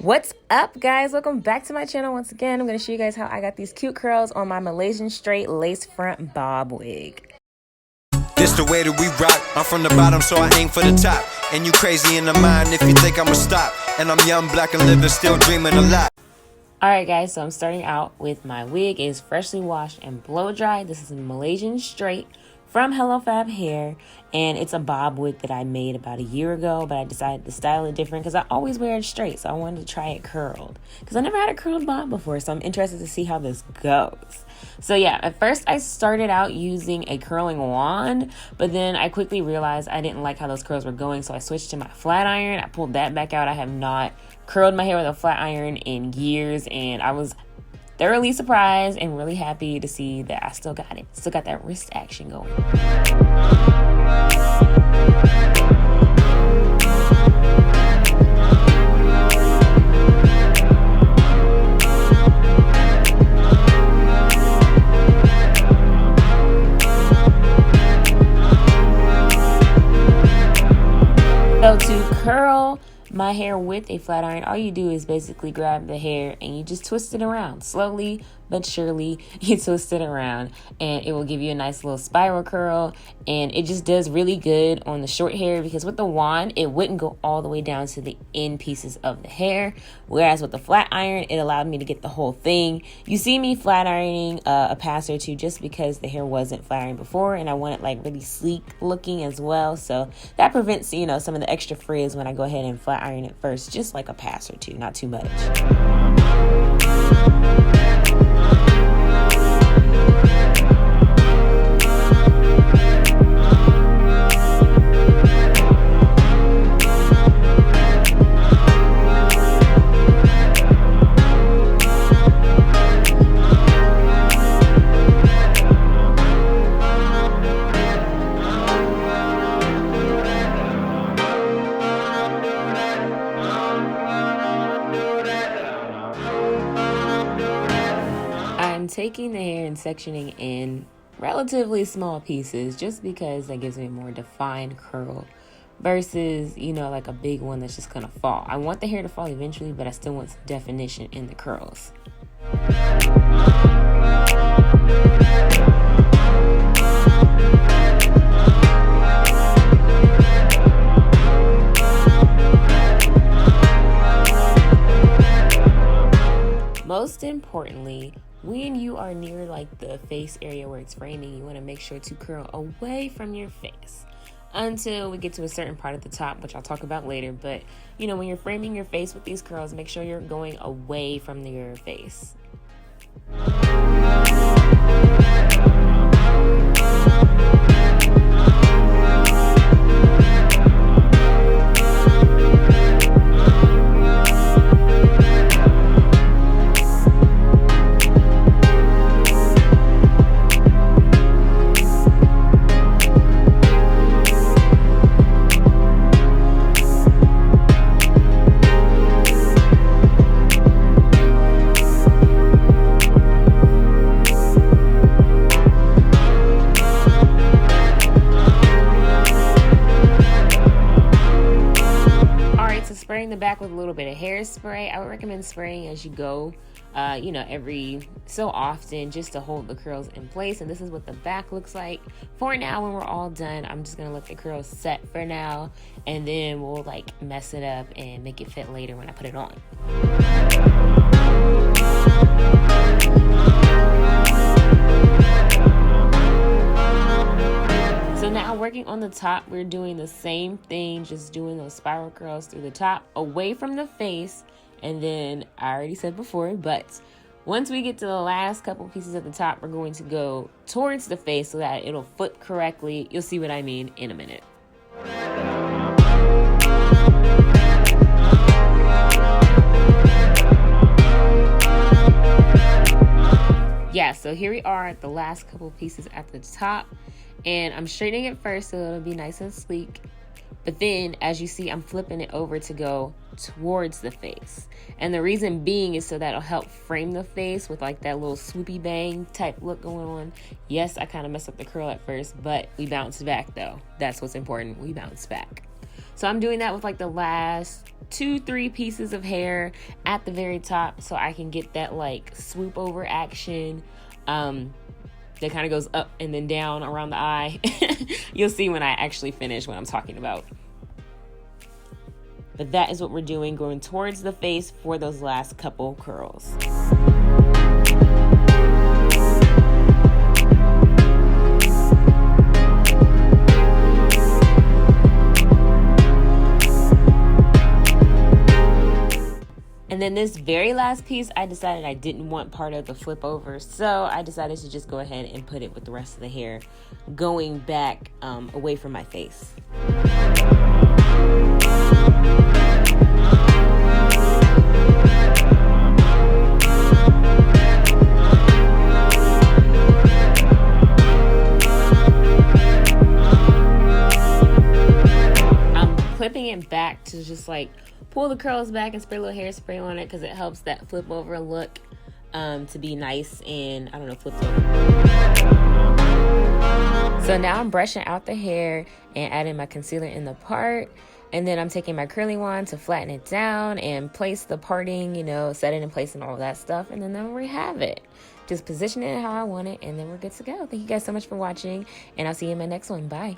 What's up, guys? Welcome back to my channel. Once again, I'm going to show you guys how I got these cute curls on my Malaysian straight lace front bob wig. This the way that we rock. I'm from the bottom, so I aim for the top. And you crazy in the mind if you think I'ma stop. And I'm young, black, and living, still dreaming a lot. Alright guys, so I'm starting out with my wig. It is freshly washed and blow dried. This is a Malaysian straight from Hello Fab Hair, and it's a bob wig that I made about a year ago, but I decided to style it different because I always wear it straight, so I wanted to try it curled because I never had a curled bob before, so I'm interested to see how this goes. So yeah, at first I started out using a curling wand, but then I quickly realized I didn't like how those curls were going, so I switched to my flat iron. I pulled that back out. I have not curled my hair with a flat iron in years, and I was thoroughly surprised and really happy to see that I still got it. Still got that wrist action going. So to curl my hair with a flat iron, all you do is basically grab the hair and you just twist it around. Slowly but surely, you twist it around and it will give you a nice little spiral curl, and it just does really good on the short hair because with the wand, it wouldn't go all the way down to the end pieces of the hair, whereas with the flat iron, it allowed me to get the whole thing. You see me flat ironing a pass or two just because the hair wasn't flat ironed before and I want it like really sleek looking as well, so that prevents, you know, some of the extra frizz when I go ahead and flat iron it first, just like a pass or two, not too much. I'm taking the hair and sectioning in relatively small pieces just because that gives me a more defined curl versus, you know, like a big one that's just gonna fall. I want the hair to fall eventually, but I still want some definition in the curls. Most importantly, when you are near like the face area where it's framing, you want to make sure to curl away from your face until we get to a certain part at the top, which I'll talk about later. But you know, when you're framing your face with these curls, make sure you're going away from your face. Spraying the back with a little bit of hairspray. I would recommend spraying as you go, you know, every so often, just to hold the curls in place. And this is what the back looks like. For now, when we're all done, I'm just gonna let the curls set for now, and then we'll like mess it up and make it fit later when I put it on. So now working on the top, we're doing the same thing, just doing those spiral curls through the top, away from the face. And then I already said before, but once we get to the last couple pieces at the top, we're going to go towards the face so that it'll foot correctly. You'll see what I mean in a minute. Yeah, so here we are at the last couple pieces at the top, and I'm straightening it first so it'll be nice and sleek. But then, as you see, I'm flipping it over to go towards the face. And the reason being is so that'll help frame the face with like that little swoopy bang type look going on. Yes, I kind of messed up the curl at first, but we bounced back though. That's what's important. We bounced back. So I'm doing that with like the last 2-3 pieces of hair at the very top, so I can get that like swoop over action that kind of goes up and then down around the eye. You'll see when I actually finish what I'm talking about. But that is what we're doing, going towards the face for those last couple curls. And then this very last piece, I decided I didn't want part of the flip over, so I decided to just go ahead and put it with the rest of the hair going back away from my face. I'm clipping it back to just like pull the curls back and spray a little hairspray on it because it helps that flip over look to be nice and, I don't know, flipped over. So now I'm brushing out the hair and adding my concealer in the part. And then I'm taking my curling wand to flatten it down and place the parting, you know, set it in place and all of that stuff. And then we have it. Just position it how I want it, and then we're good to go. Thank you guys so much for watching, and I'll see you in my next one. Bye.